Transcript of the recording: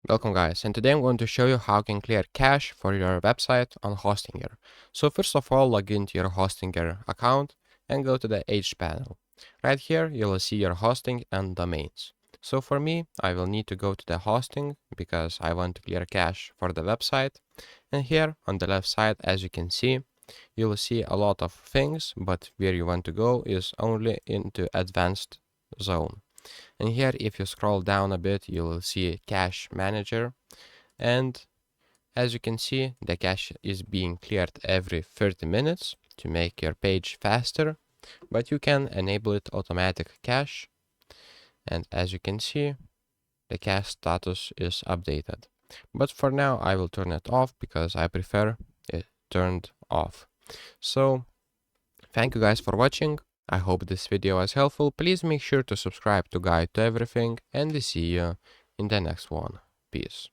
Welcome guys, and today I'm going to show you how you can clear cache for your website on Hostinger. So first of all, log into your Hostinger account and go to the H panel. Right here you will see your hosting and domains. So for me, I will need to go to the hosting because I want to clear cache for the website. And here on the left side, as you can see, you will see a lot of things, but where you want to go is only into advanced zone. And here, if you scroll down a bit, you will see Cache Manager. And as you can see, the cache is being cleared every 30 minutes to make your page faster, but you can enable it automatic cache. And as you can see, the cache status is updated. But for now, I will turn it off because I prefer it turned off. So thank you guys for watching. I hope this video was helpful. Please make sure to subscribe to Guide to Everything, and we see you in the next one. Peace.